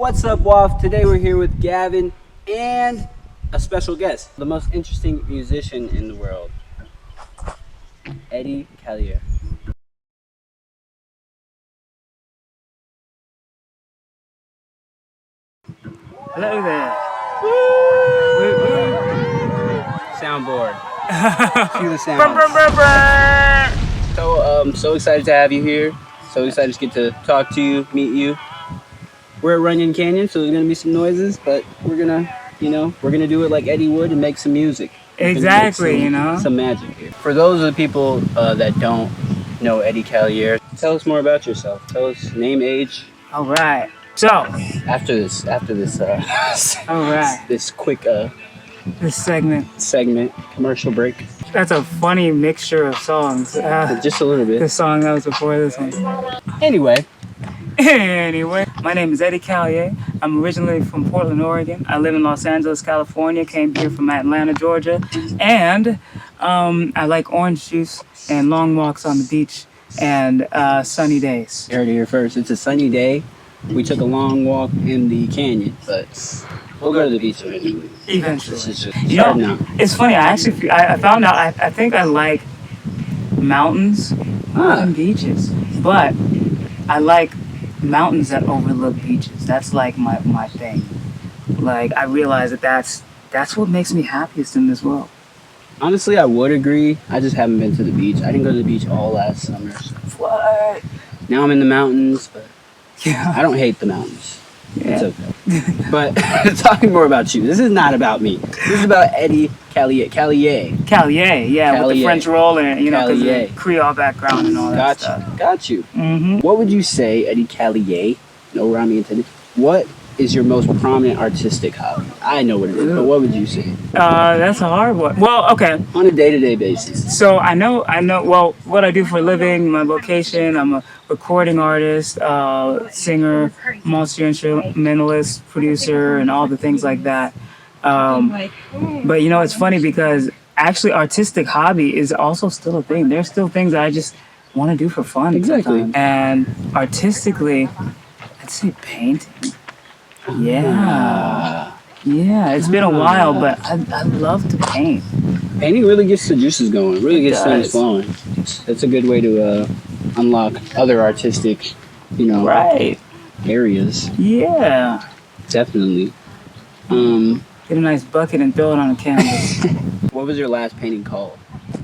What's up, WAWF? Today we're here with Gavyn and a special guest, the most interesting musician in the world, Edi Callier. Hello there. Soundboard. Cue the sound. So I'm so excited to have you here. So excited to get to talk to you, meet you. We're at Runyon Canyon, so there's gonna be some noises, but we're gonna do it like Eddie would and make some music. Exactly, some magic here. For those of the people that don't know Edi Callier, tell us more about yourself. Tell us name, age. All right. So after this, all right. This quick this segment commercial break. That's a funny mixture of songs. Just a little bit. The song that was before this one. Anyway, my name is Edi Callier. I'm originally from Portland, Oregon. I live in Los Angeles, California. Came here from Atlanta, Georgia, and I like orange juice and long walks on the beach and sunny days. You heard it here first. It's a sunny day. We took a long walk in the canyon, but we'll go to the beach eventually. It's funny. I found out. I think I like mountains more than beaches, but I like mountains that overlook beaches. That's like my thing. Like I realize that's what makes me happiest in this world. Honestly, I would agree. I just haven't been to the beach. I didn't go to the beach all last summer. So. What? Now I'm in the mountains, but yeah. I don't hate the mountains. Yeah. It's okay. But talking more about you. This is not about me. This is about Edi Callier. Callier, with the French roll and because of the Creole background and all that stuff. Got you. Mm-hmm. What would you say, Edi Callier? No rhyming intended. What is your most prominent artistic hobby? I know what it is, but what would you say? That's a hard one. Well, okay. On a day-to-day basis. So I know. Well, what I do for a living, my vocation. I'm a recording artist, singer, multi-instrumentalist, producer, and all the things like that. But it's funny because actually artistic hobby is also still a thing. There's still things that I just want to do for fun. Exactly. Sometimes. And artistically, I'd say painting. Yeah, it's been a while, but I love to paint. Painting really gets the juices going, really gets things flowing. That's a good way to unlock other artistic, areas. Yeah. Definitely. Get a nice bucket and throw it on a canvas. What was your last painting called?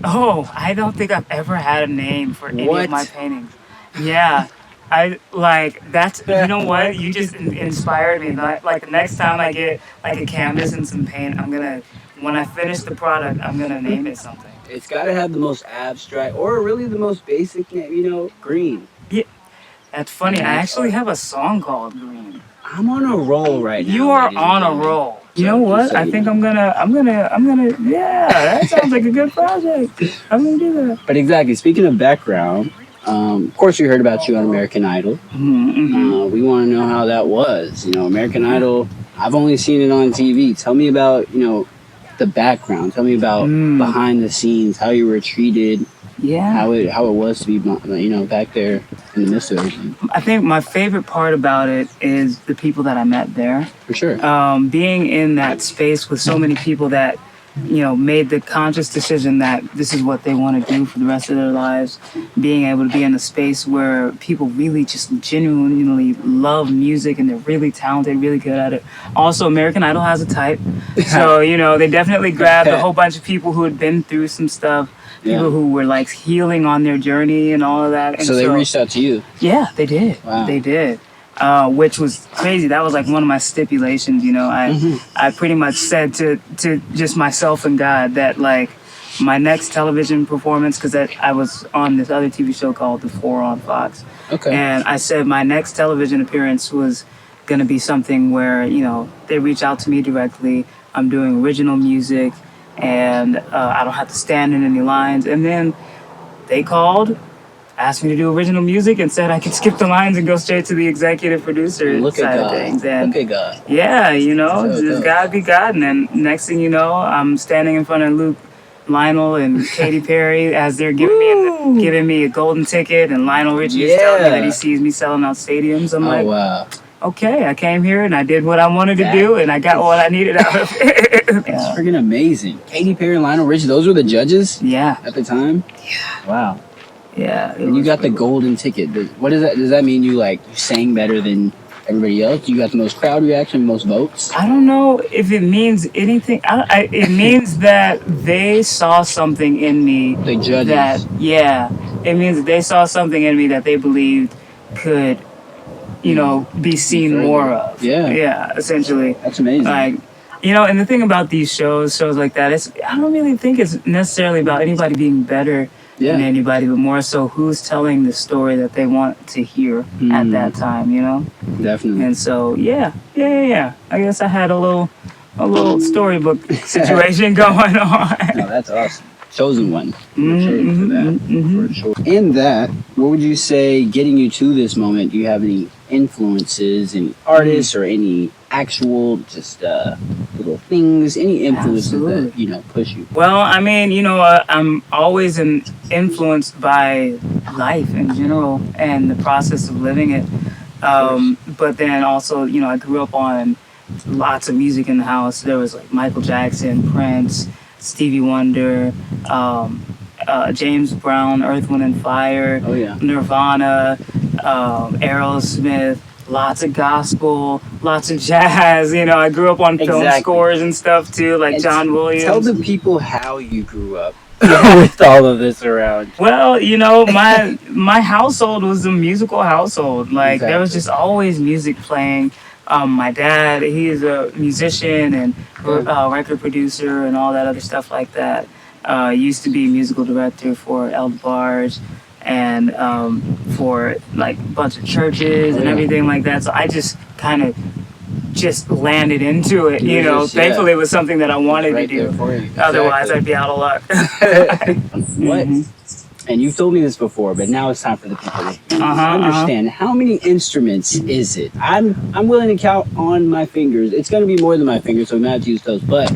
Oh, I don't think I've ever had a name for any of my paintings. Yeah. That's, you know what? You just inspired me. Like the next time I get like a canvas and some paint, when I finish the product, I'm gonna name it something. It's gotta have the most abstract, or really the most basic name, green. Yeah, that's funny. I actually have a song called Green. I'm on a roll right now. You are on a roll. You know what? I think I'm gonna, yeah, that sounds like a good project. I'm gonna do that. But exactly, speaking of background, of course, we heard about you on American Idol. Mm-hmm. We want to know how that was. American Idol, I've only seen it on TV. Tell me about, the background. Tell me about behind the scenes, how you were treated. Yeah. How it was to be, back there in the midst of everything. I think my favorite part about it is the people that I met there. For sure. Being in that space with so many people that made the conscious decision that this is what they want to do for the rest of their lives, being able to be in a space where people really just genuinely love music and they're really talented, really good at it. Also, American Idol has a type. So, they definitely grabbed a whole bunch of people who had been through some stuff, people who were like healing on their journey and all of that. And so they reached out to you? Yeah, they did. Wow. They did. Which was crazy. That was like one of my stipulations, I pretty much said to just myself and God that like my next television performance, because I was on this other TV show called The Four on Fox. Okay. And I said my next television appearance was going to be something where, they reach out to me directly. I'm doing original music and I don't have to stand in any lines. And then they called, asked me to do original music and said I could skip the lines and go straight to the executive producer side of things. And look at God. Yeah, just God be God. And then next thing you know, I'm standing in front of Luke, Lionel, and Katy Perry as they're giving me a golden ticket, and Lionel Richie is telling me that he sees me selling out stadiums. I'm like, wow. okay, I came here and I did what I wanted to do, and I got what I needed out of it. It's freaking amazing. Katy Perry and Lionel Richie, those were the judges? Yeah. At the time? Yeah. Wow. Yeah. And you got the golden ticket. What does that? Does that mean you sang better than everybody else? You got the most crowd reaction, most votes? I don't know if it means anything. It means that they saw something in me. The judges. It means that they saw something in me that they believed could, be seen more of. Yeah. Yeah, essentially. That's amazing. And the thing about these shows like that, I don't really think it's necessarily about anybody being better than anybody, but more so who's telling the story that they want to hear at that time, Definitely. And so, yeah. I guess I had a little storybook situation going on. No, that's awesome. Chosen one. For sure. In that, what would you say getting you to this moment? Do you have any influences, any artists, or any actual just little things, any influences that push you? Well, I mean, I'm always influenced by life in general and the process of living it. But then also, I grew up on lots of music in the house. There was like Michael Jackson, Prince, Stevie Wonder, James Brown, Earth, Wind and Fire, Nirvana, Aerosmith, lots of gospel, lots of jazz. I grew up on film scores and stuff too, like John Williams. Tell the people how you grew up with all of this around. Well, my household was a musical household. There was just always music playing. My dad, he is a musician and record producer and all that other stuff like that. Used to be musical director for El DeBarge and for a bunch of churches and everything like that. So I just kind of landed into it, Thankfully, it was something that I wanted to do. Otherwise, I'd be out of luck. What? And you've told me this before, but now it's time for the people to understand. How many instruments is it? I'm willing to count on my fingers. It's going to be more than my fingers, so I'm going to have to use those. But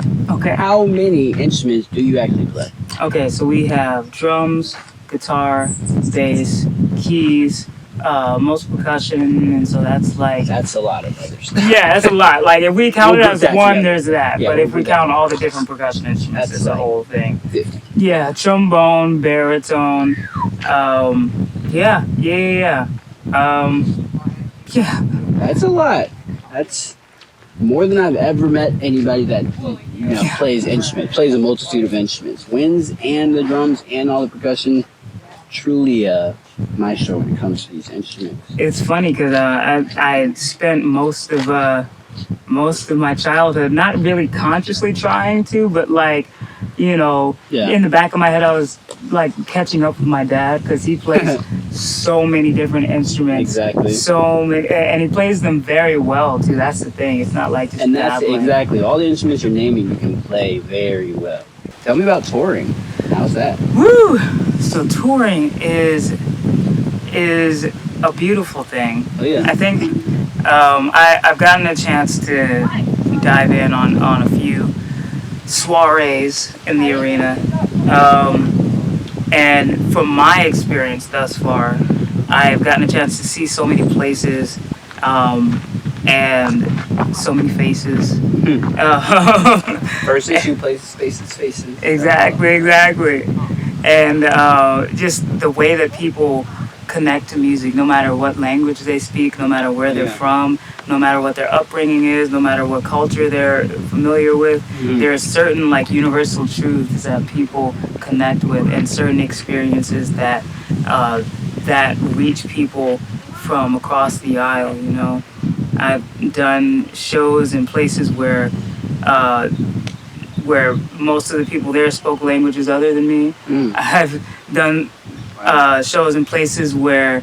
how many instruments do you actually play? Okay, so we have drums, guitar, bass, keys, most percussion, and so that's a lot of other stuff. Yeah, that's a lot. If we count it as one, together. There's that. Yeah, but if we count all the different percussion instruments, it's the whole thing. 50. Yeah, trombone, baritone. Yeah. That's a lot. That's more than I've ever met anybody that plays instruments, plays a multitude of instruments, winds and the drums and all the percussion. Truly maestro when it comes to these instruments. It's funny because I spent most of my childhood not really consciously trying to, but in the back of my head I was catching up with my dad because he plays so many different instruments. Exactly. So many, and he plays them very well too. That's the thing. It's not like just exactly all the instruments you're naming you can play very well. Tell me about touring. How's that? Woo! So touring is a beautiful thing. Oh yeah. I think I've gotten a chance to dive in on a few soirees in the arena, and from my experience thus far, I've gotten a chance to see so many places and so many faces. Versus two places, faces. Exactly. And just the way that people connect to music, no matter what language they speak, no matter where they're from, no matter what their upbringing is, no matter what culture they're familiar with, there are certain universal truths that people connect with, and certain experiences that that reach people from across the aisle. I've done shows in places where most of the people there spoke languages other than me. I've done shows in places where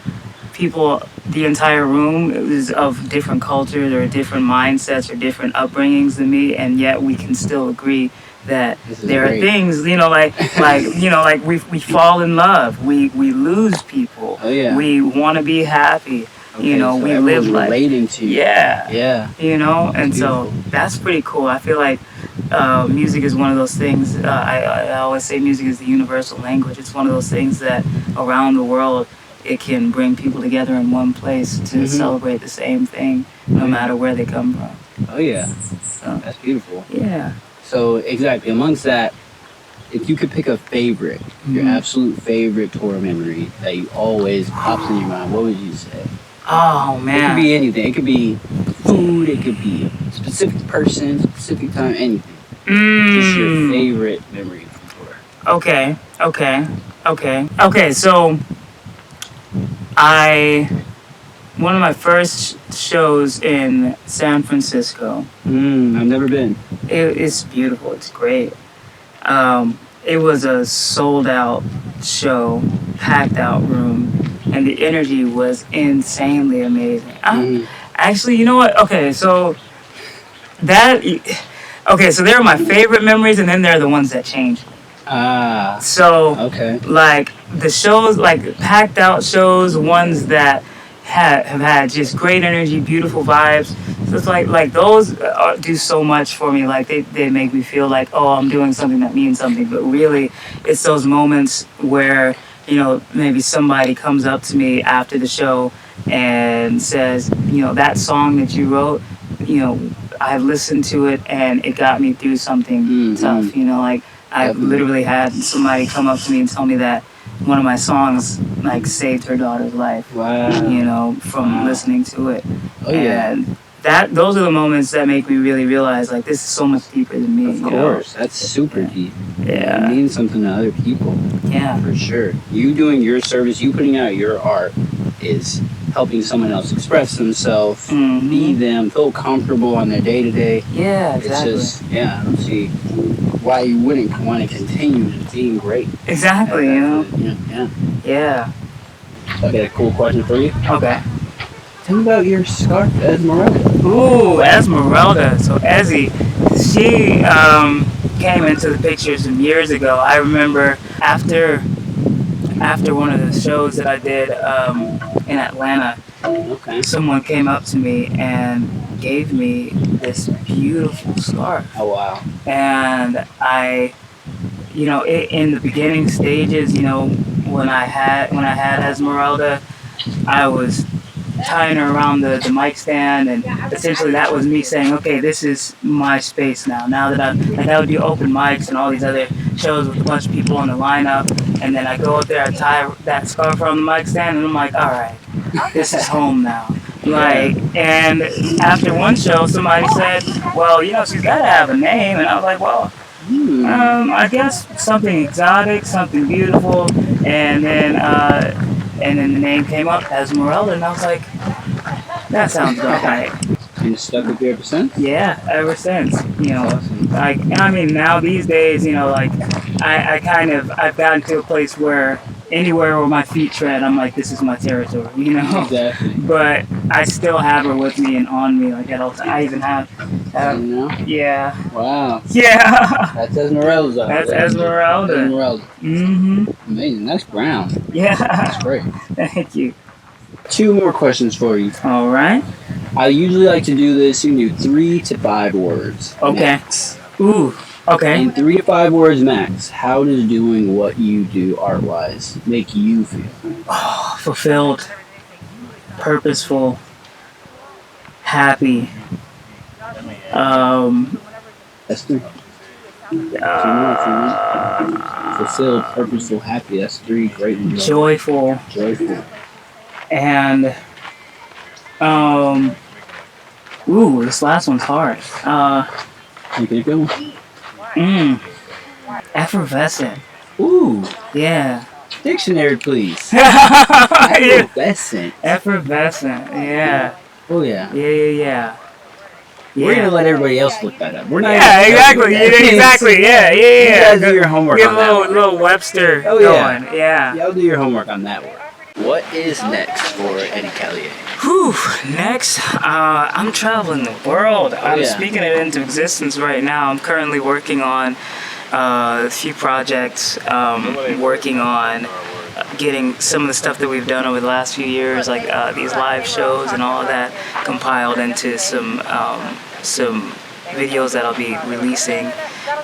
the entire room is of different cultures or different mindsets or different upbringings than me, and yet we can still agree that there are things, we fall in love, we lose people, we want to be happy. We live relating to you. And so that's pretty cool. I feel like music is one of those things. I always say music is the universal language. It's one of those things that around the world it can bring people together in one place to celebrate the same thing. no matter where they come from. Oh yeah, So, that's beautiful. yeah. So exactly amongst that, if you could pick a favorite, your absolute favorite tour memory that you always pops in your mind, what would you say? Oh It man. could be anything. It could be food. It could be a specific person, specific time, anything. Just your favorite memory from tour. Okay. So one of my first shows in San Francisco. I've never been. It's beautiful. It's great. It was a sold out show, packed out room, and the energy was insanely amazing. Actually, you know what? Okay, so there are my favorite memories, and then there are the ones that change. So, okay. Like the shows, like packed out shows, ones that have had just great energy, beautiful vibes. So it's like those do so much for me. Like they make me feel like, oh, I'm doing something that means something. But really, it's those moments where, maybe somebody comes up to me after the show and says, that song that you wrote, I listened to it and it got me through something tough. Like I've literally had somebody come up to me and tell me that one of my songs like saved her daughter's life. Wow. From listening to it. Oh yeah. And those are the moments that make me really realize like this is so much deeper than me. Of course, that's super deep. Yeah. It means something to other people. Yeah. For sure. You doing your service, you putting out your art is helping someone else express themselves, be them, feel comfortable on their day to day. Yeah, exactly. It's just, I don't see why you wouldn't want to continue being great. Exactly, Yeah. I got a cool question for you. Okay. Tell me about your scarf, Esmeralda. Ooh, Esmeralda. So Ezzy, she came into the picture some years ago. I remember after one of the shows that I did in Atlanta, someone came up to me and gave me this beautiful scarf. Oh wow. And I, in the beginning stages, when I had Esmeralda, I was tying her around the mic stand, and essentially that was me saying, okay, this is my space now. Now that I would do open mics and all these other shows with a bunch of people on the lineup, and then I go up there, I tie that scarf around the mic stand, and I'm like, all right, this is home now. And after one show, somebody said, well, she's got to have a name, and I was like, well, I guess something exotic, something beautiful, and then the name came up, Esmeralda, and I was like, that sounds about right. And you stuck with you ever since? Yeah, ever since. Now these days, I've gotten to a place where anywhere where my feet tread, I'm like, this is my territory, Exactly. But I still have her with me and on me, like at all times. I even have. Yeah. Wow. Yeah. That's Esmeralda. That's Esmeralda. Esmeralda. Amazing. That's brown. Yeah. That's great. Thank you. 2 more questions for you. All right. I usually like to do this. You can do 3 to 5 words. Okay. Max. Ooh. Okay. In 3 to 5 words max, how does doing what you do art-wise make you feel? Oh, fulfilled, purposeful, happy. That's 3. Fulfilled, purposeful, happy. That's 3 great ones. Joyful. And this last one's hard. Okay, good one. Effervescent. Ooh. Yeah. Dictionary, please. Yeah. Effervescent. Yeah. Oh yeah. Yeah. We're gonna let everybody else look that up. We're not. Yeah, exactly. Exactly. Yeah. You guys do your homework. Get on a little Webster going. Yeah. Y'all do your homework on that word. What is next for Edi Callier? Next, I'm traveling the world. I'm speaking it into existence right now. I'm currently working on a few projects, working on getting some of the stuff that we've done over the last few years, like these live shows and all of that, compiled into some videos that I'll be releasing.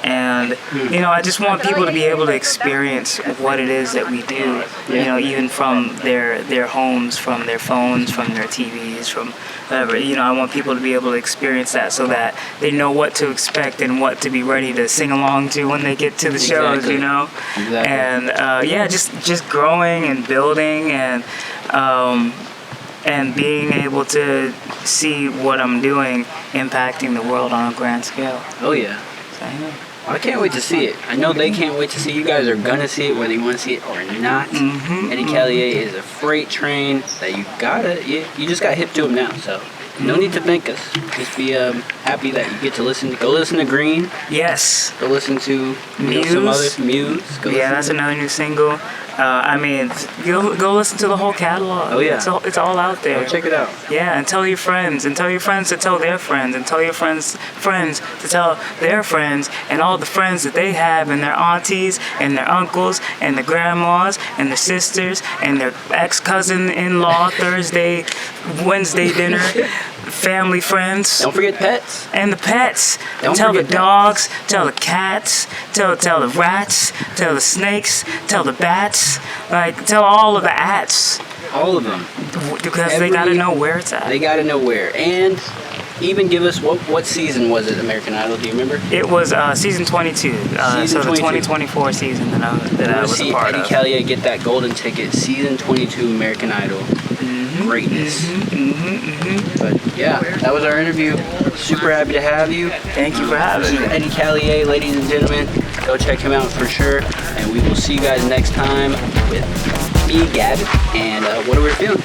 And, you know, I just want people to be able to experience what it is that we do, you know, even from their homes, from their phones, from their TVs, from whatever. You know, I want people to be able to experience that so that they know what to expect and what to be ready to sing along to when they get to the shows, you know? And, yeah, just growing and building and being able to see what I'm doing impacting the world on a grand scale. Oh, yeah. So, yeah. I can't wait to see it. I know they can't wait to see it. You guys are gonna see it whether you want to see it or not. Edi Callier is a freight train that you just got hip to him now, so no need to thank us. Just be happy that you get to go listen to Green. Yes. Go listen to Muse. some other Muse. Yeah, that's another new single. I mean, go listen to the whole catalog. Oh yeah, it's all out there. Go check it out. Yeah, and tell your friends, and tell your friends to tell their friends, and tell your friends to tell their friends, and all the friends that they have, and their aunties, and their uncles, and their grandmas, and their sisters, and their ex-cousin-in-law Thursday, Wednesday dinner. Family, friends. Don't forget pets. And the pets. Don't tell the forget dogs, tell the cats, tell the rats, tell the snakes, tell the bats, like tell all of the ats. All of them. Because they gotta know where it's at. They gotta know where. And even give us what season was it, American Idol? Do you remember? It was season 22. So the 2024 season that I was a part of. Edi Callier get that golden ticket, season 22 American Idol. Greatness. But yeah, that was our interview. Super happy to have you. Thank you for having me. Edi Callier, ladies and gentlemen. Go check him out for sure. And we will see you guys next time with me, Gavyn, and what are we feeling?